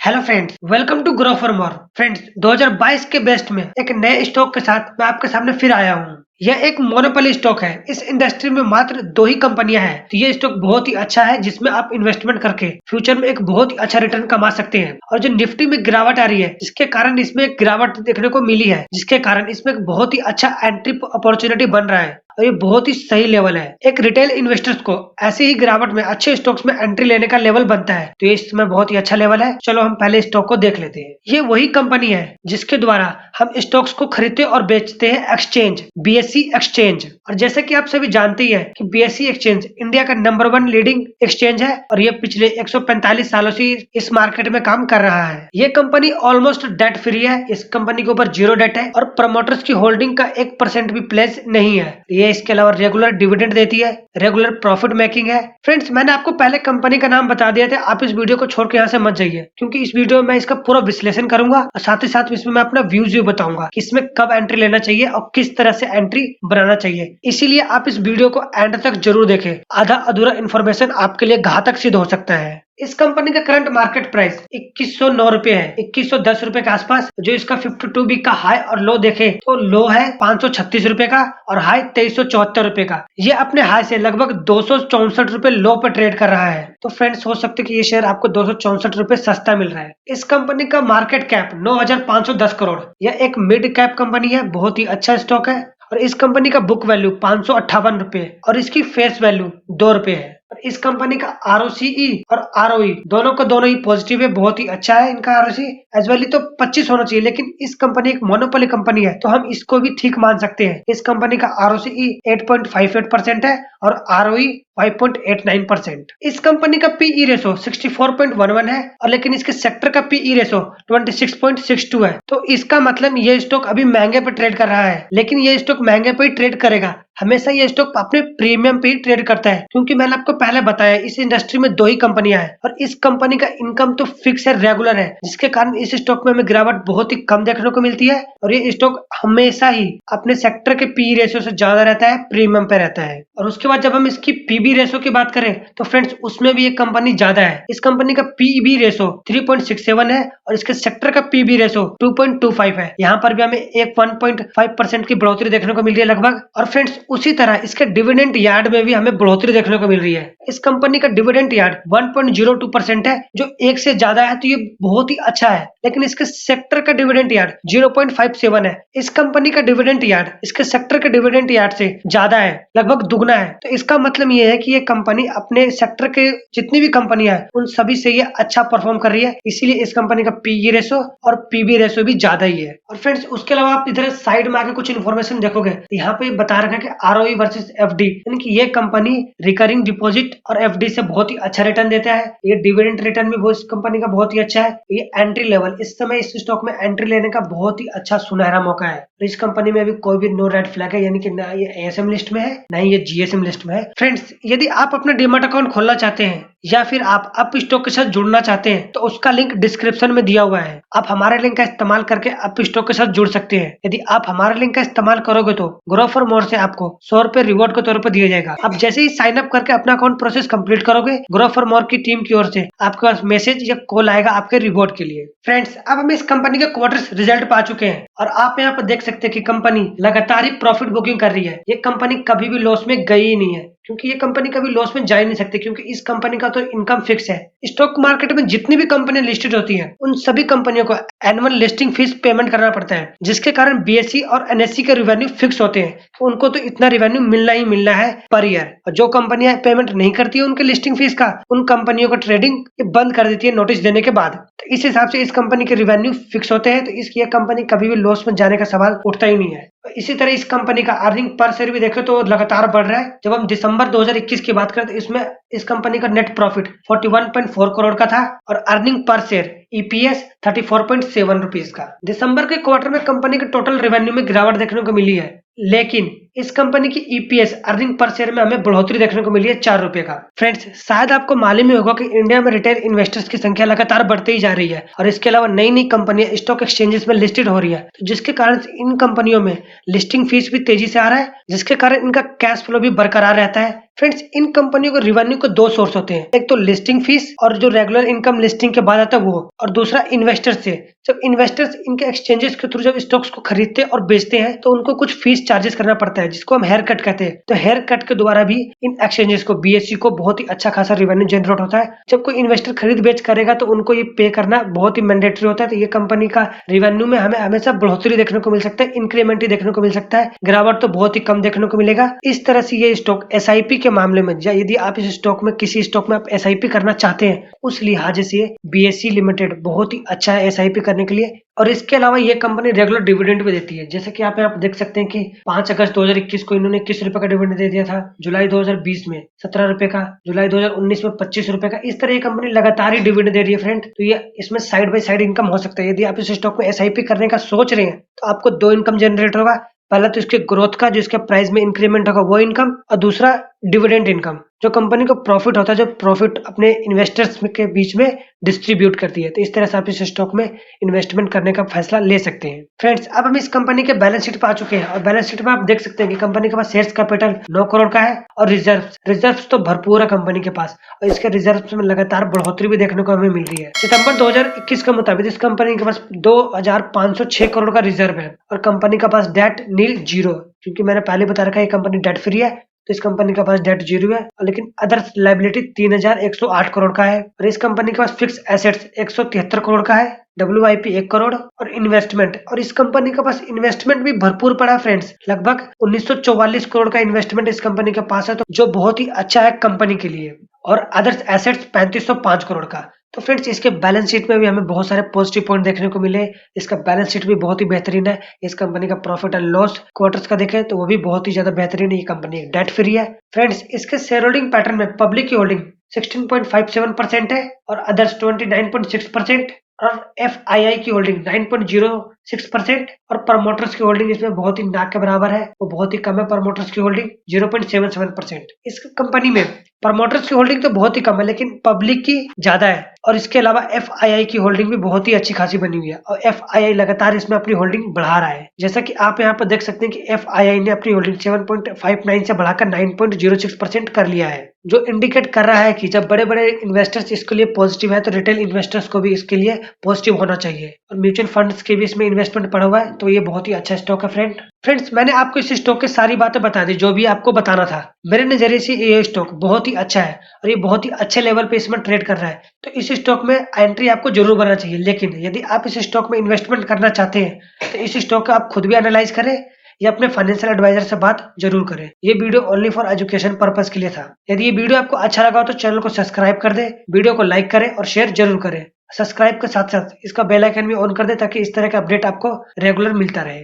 Hello friends, welcome to grow for more. Friends, 2022 के best में एक नए स्टॉक के साथ मैं आपके सामने फिर आया हूँ। यह एक मोनोपोली स्टॉक है। इस इंडस्ट्री में मात्र दो ही कंपनियां हैं, तो ये स्टॉक बहुत ही अच्छा है जिसमें आप इन्वेस्टमेंट करके फ्यूचर में एक बहुत ही अच्छा रिटर्न कमा सकते हैं। और जो निफ्टी में गिरावट आ रही है, जिसके कारण इसमें एक गिरावट देखने को मिली है, जिसके कारण इसमें एक बहुत ही अच्छा एंट्री अपॉर्चुनिटी बन रहा है और ये बहुत ही सही लेवल है। एक रिटेल इन्वेस्टर्स को ऐसे ही गिरावट में अच्छे स्टॉक्स में एंट्री लेने का लेवल बनता है, तो ये इस समय बहुत ही अच्छा लेवल है। चलो हम पहले स्टॉक को देख लेते हैं। ये वही कंपनी है जिसके द्वारा हम स्टॉक्स को खरीदते और बेचते हैं, एक्सचेंज बीएसई एक्सचेंज। और जैसे कि आप सभी जानते ही हैं कि बीएसई एक्सचेंज इंडिया का नंबर 1 लीडिंग एक्सचेंज है और ये पिछले 145 सालों से इस मार्केट में काम कर रहा है। ये कंपनी ऑलमोस्ट डेट फ्री है। इस कंपनी के ऊपर 0 डेट है और प्रमोटर्स की होल्डिंग का 1% भी प्लेस नहीं है। ये इसके अलावा रेगुलर डिविडेंड देती है, रेगुलर प्रॉफिट मेकिंग है। फ्रेंड्स, मैंने आपको पहले कंपनी का नाम बता दिया था, आप इस वीडियो को छोड़ के यहाँ से मत जाइए, क्योंकि इस वीडियो में मैं इसका पूरा विश्लेषण करूंगा और साथ ही साथ इसमें मैं अपना व्यूज भी बताऊंगा कि इसमें कब एंट्री लेना चाहिए और किस तरह से एंट्री बनाना चाहिए। इसीलिए आप इस वीडियो को एंड तक जरूर देखें। आधा अधूरा इन्फॉर्मेशन आपके लिए घातक सिद्ध हो सकता है। इस कंपनी का करंट मार्केट प्राइस 2109 रुपए है, 2110 रुपए के आसपास। जो इसका 52 वीक का हाई और लो देखे तो लो है 536 रुपए का और हाई 2374 रुपए का। ये अपने हाई से लगभग 264 रुपए लो पर ट्रेड कर रहा है। तो फ्रेंड्स, हो सकता है कि ये शेयर आपको 264 रुपए सस्ता मिल रहा है। इस कंपनी का मार्केट कैप 9510 करोड़। यह एक मिड कैप कंपनी है, बहुत ही अच्छा स्टॉक है। और इस कंपनी का बुक वैल्यू 558 रुपए और इसकी फेस वैल्यू 2 रुपए है। इस कंपनी का आरओसीई और आरओई दोनों का दोनों ही पॉजिटिव है, बहुत ही अच्छा है। इनका आरओसी एज वेल तो 25 होना चाहिए, लेकिन इस कंपनी एक मोनोपोली कंपनी है तो हम इसको भी ठीक मान सकते हैं। इस कंपनी का आरओसीई 8.58% है और आरओई 5.89%। इस कंपनी का पीई रेशो 64.11 है और लेकिन इसके सेक्टर का पीई रेशो 26.62 है। तो इसका मतलब ये स्टॉक अभी महंगे पे ट्रेड कर रहा है, लेकिन ये स्टॉक महंगे पे ही ट्रेड करेगा। हमेशा ये स्टॉक अपने प्रीमियम पे ही ट्रेड करता है, क्योंकि मैंने आपको पहले बताया इस इंडस्ट्री में दो ही कंपनियां हैं और इस कंपनी का इनकम तो फिक्स है, रेगुलर है, जिसके कारण इस स्टॉक में हमें गिरावट बहुत ही कम देखने को मिलती है। और ये स्टॉक हमेशा ही अपने सेक्टर के पी रेशियो से ज्यादा रहता है, प्रीमियम पे रहता है। और उसके बाद जब हम इसकी पीबी रेशो की बात करें तो फ्रेंड्स, उसमें भी एक कंपनी ज्यादा है। इस कंपनी का पीबी रेशो 3.67 है और इसके सेक्टर का पीबी रेशो 2.25 है। यहाँ पर भी हमें एक 1.5% की बढ़ोतरी देखने को मिल रही है लगभग। और फ्रेंड्स, उसी तरह इसके डिविडेंड यार्ड में भी हमें बढ़ोतरी देखने को मिल रही है। इस कंपनी का डिविडेंड यार्ड 1.02% है, जो 1 से ज्यादा है, तो ये बहुत ही अच्छा है। लेकिन इसके सेक्टर का डिविडेंड यार्ड 0.57 है। इस कंपनी का डिविडेंड यार्ड इसके सेक्टर के डिविडेंड यार्ड से ज्यादा है, लगभग दुगना है। तो इसका मतलब ये है कि ये कंपनी अपने सेक्टर के जितनी भी कंपनियां हैं उन सभी से ये अच्छा परफॉर्म कर रही है, इसीलिए इस कंपनी का पीई रेशो और पीबी रेशो भी ज्यादा ही है। और फ्रेंड्स, उसके अलावा आप इधर साइड में आके कुछ इन्फॉर्मेशन देखोगे तो यहाँ पे बता रखा है कि आरओई वर्सेस एफडी, यानी कि ये कंपनी रिकरिंग डिपॉजिट और एफडी से बहुत ही अच्छा रिटर्न देता है। ये डिविडेंड रिटर्न भी इस कंपनी का बहुत ही अच्छा है। ये एंट्री लेवल, इस समय इस स्टॉक में एंट्री लेने का बहुत ही अच्छा सुनहरा मौका है। तो इस कंपनी में अभी कोई भी नो रेड फ्लैग है, यानी कि ना ये एएसएम लिस्ट में है ना ही ये जीएसएम लिस्ट में है। फ्रेंड्स, यदि आप अपना डीमैट अकाउंट खोलना चाहते हैं या फिर आप अप स्टॉक के साथ जुड़ना चाहते हैं तो उसका लिंक डिस्क्रिप्शन में दिया हुआ है। आप हमारे लिंक का इस्तेमाल करके अप स्टॉक के साथ जुड़ सकते हैं। यदि आप हमारे लिंक का इस्तेमाल करोगे तो ग्रो फॉर मोर से आपको 100 रुपए रिवॉर्ड के तौर पर दिया जाएगा। आप जैसे ही साइन अप करके अपना अकाउंट प्रोसेस कंप्लीट करोगे, ग्रो फॉर मोर की टीम की ओर से आपके पास मैसेज या कॉल आएगा आपके रिवॉर्ड के लिए। फ्रेंड्स, अब हम इस कंपनी के क्वार्टर्स रिजल्ट पा चुके हैं और आप यहाँ पर देख सकते हैं कि कंपनी लगातार ही प्रॉफिट बुकिंग कर रही है। ये कंपनी कभी भी लॉस में गई ही नहीं है, क्योंकि ये कंपनी कभी लॉस में जा ही नहीं सकती, क्योंकि इस कंपनी का तो इनकम फिक्स है। स्टॉक मार्केट में जितनी भी कंपनियां लिस्टेड होती हैं उन सभी कंपनियों को एनुअल लिस्टिंग फीस पेमेंट करना पड़ता है, जिसके कारण बीएसई और एनएससी के रेवेन्यू फिक्स होते हैं। तो उनको तो इतना रेवेन्यू मिलना ही मिलना है पर ईयर। और जो कंपनियां पेमेंट नहीं करती है उनके लिस्टिंग फीस का, उन कंपनियों का ट्रेडिंग बंद कर देती है नोटिस देने के बाद। तो इस हिसाब से इस कंपनी के रेवेन्यू फिक्स होते हैं, तो इसकी कंपनी कभी भी लॉस में जाने का सवाल उठता ही नहीं है। इसी तरह इस कंपनी का अर्निंग पर शेयर भी देखें तो लगातार बढ़ रहा है। जब हम दिसंबर 2021 की बात करें तो इसमें इस कंपनी का नेट प्रॉफिट 41.4 करोड़ का था और earning per share EPS 34.7 rupees का। दिसंबर के क्वार्टर में कंपनी के टोटल रेवेन्यू में गिरावट देखने को मिली है, लेकिन इस कंपनी की ईपीएस अर्निंग पर शेयर में हमें बढ़ोतरी देखने को मिली है 4 रुपए का। फ्रेंड्स, शायद आपको मालूम ही होगा कि इंडिया में रिटेल इन्वेस्टर्स की संख्या लगातार बढ़ती ही जा रही है और इसके अलावा नई नई कंपनियां स्टॉक एक्सचेंजेस में लिस्टेड हो रही है, तो जिसके कारण इन कंपनियों में लिस्टिंग फीस भी तेजी से आ रहा है, जिसके कारण इनका कैश फ्लो भी बरकरार रहता है। फ्रेंड्स, इन कंपनियों को रिवेन्यू के दो सोर्स होते हैं, एक तो लिस्टिंग फीस और जो रेगुलर इनकम लिस्टिंग के बाद आता है वो, और दूसरा इन्वेस्टर्स से। जब इन्वेस्टर्स इनके एक्सचेंजेस के थ्रू जब स्टॉक्स को खरीदते और बेचते हैं तो उनको कुछ फीस चार्जेस करना पड़ता है, जिसको हम हेयर कट कहते हैं। तो हेयर कट के द्वारा भी इन एक्सचेंजेस को, बीएसई को बहुत ही अच्छा खासा रिवेन्यू जनरेट होता है। जब कोई इन्वेस्टर खरीद बेच करेगा तो उनको ये पे करना बहुत ही मैंडेटरी होता है। तो ये कंपनी का रिवेन्यू में हमें हमेशा बढ़ोतरी देखने को मिल सकता है, इंक्रीमेंट ही देखने को मिल सकता है, गिरावट तो बहुत ही कम देखने को मिलेगा। इस तरह से ये स्टॉक एसआईपी के मामले में, यदि आप इस स्टॉक में किसी स्टॉक में आप एसआईपी करना चाहते हैं, उस लिहाज से बीएसई लिमिटेड बहुत ही अच्छा है एसआईपी करने के लिए। और इसके अलावा ये कंपनी रेगुलर डिविडेंड भी देती है, जैसे कि आप यहाँ देख सकते हैं कि 5 अगस्त 2021 को इन्होंने 21 रुपए का डिविडेंड दे दिया था, जुलाई 2020 में 17 रुपए का, जुलाई 2019 में 25 रुपए का। इस तरह ये कंपनी लगातार ही डिविडेंड दे रही है फ्रेंड। तो ये इसमें साइड बाय साइड इनकम हो सकता है। यदि आप इस स्टॉक में एसआईपी करने का सोच रहे हैं तो आपको दो इनकम जनरेट होगा। पहला तो इसके ग्रोथ का, जो इसके प्राइस में इंक्रीमेंट होगा वो इनकम, और दूसरा डिविडेंड इनकम, जो कंपनी को प्रॉफिट होता है, जो प्रॉफिट अपने इन्वेस्टर्स के बीच में डिस्ट्रीब्यूट करती है। तो इस तरह से आप इस स्टॉक में इन्वेस्टमेंट करने का फैसला ले सकते हैं। फ्रेंड्स, अब हम इस कंपनी के बैलेंस शीट पर आ चुके हैं और बैलेंस शीट में आप देख सकते हैं कि कंपनी के पास शेयर्स कैपिटल 9 करोड़ का है और रिजर्व तो भरपूर है कंपनी के पास, और इसके रिजर्व में लगातार बढ़ोतरी भी देखने को हमें मिल रही है। सितंबर 2021 के मुताबिक इस कंपनी के पास 2506 करोड़ का रिजर्व है और कंपनी का पास डेट नील जीरो, क्योंकि मैंने पहले बता रखा है ये कंपनी डेट फ्री है, तो इस कंपनी के पास डेट जीरो है। लेकिन अदर लाइबिलिटी 3108 करोड़ का है और इस कंपनी के पास फिक्स एसेट्स 173 करोड़ का है, WIP 1 करोड़ और इन्वेस्टमेंट, और इस कंपनी के पास इन्वेस्टमेंट भी भरपूर पड़ा है फ्रेंड्स। लगभग 1944 करोड़ का इन्वेस्टमेंट इस कंपनी के पास है, तो जो बहुत ही अच्छा है कंपनी के लिए, और अदर्स एसेट्स 3505 करोड़ का। तो फ्रेंड्स, इसके बैलेंस शीट में भी हमें बहुत सारे पॉजिटिव पॉइंट देखने को मिले। इसका बैलेंस शीट भी बहुत ही बेहतरीन है। इस कंपनी का प्रॉफिट एंड लॉस क्वार्टर्स का देखें तो वो भी बहुत ही ज्यादा बेहतरीन है। ये कंपनी डेट फ्री है। फ्रेंड्स, इसके शेयर होल्डिंग पैटर्न में पब्लिक की होल्डिंग 16.57% है और अदर्स 29.6%, और FII की होल्डिंग 9.06% और प्रमोटर्स की होल्डिंग इसमें बहुत ही ना के बराबर है, वो बहुत ही कम है। प्रमोटर्स की होल्डिंग 0.77%। इस कंपनी में प्रमोटर्स की होल्डिंग तो बहुत ही कम है लेकिन पब्लिक की ज्यादा है, और इसके अलावा FII की होल्डिंग भी बहुत ही अच्छी खासी बनी हुई है और FII लगातार इसमें अपनी होल्डिंग बढ़ा रहा है। जैसा कि आप यहाँ पर देख सकते हैं कि FII ने अपनी होल्डिंग 7.59 से बढ़ाकर 9.06% कर लिया है, जो इंडिकेट कर रहा है कि जब बड़े बड़े इन्वेस्टर्स इसके लिए पॉजिटिव है तो रिटेल इन्वेस्टर्स को भी इसके लिए पॉजिटिव होना चाहिए, और म्यूचुअल फंड्स के भी इसमें इन्वेस्टमेंट पड़ा हुआ है। तो ये बहुत ही अच्छा स्टॉक है फ्रेंड्स, मैंने आपको इस स्टॉक की सारी बातें बता दी जो भी आपको बताना था। मेरे नजरिए से ये स्टॉक बहुत ही अच्छा है और ये बहुत ही अच्छे लेवल पे इसमें ट्रेड कर रहा है, तो इस स्टॉक में एंट्री आपको जरूर करना चाहिए। लेकिन यदि आप इस स्टॉक में इन्वेस्टमेंट करना चाहते हैं तो इस स्टॉक का आप खुद भी एनालाइज करें या अपने फाइनेंशियल एडवाइजर से बात जरूर करें। ये video only for education purpose के लिए था। यदि ये वीडियो आपको अच्छा लगा हो तो चैनल को सब्सक्राइब कर दे, वीडियो को लाइक करें और शेयर जरूर करें। सब्सक्राइब के साथ साथ इसका बेल आइकन भी ऑन कर दे ताकि इस तरह का अपडेट आपको रेगुलर मिलता रहे।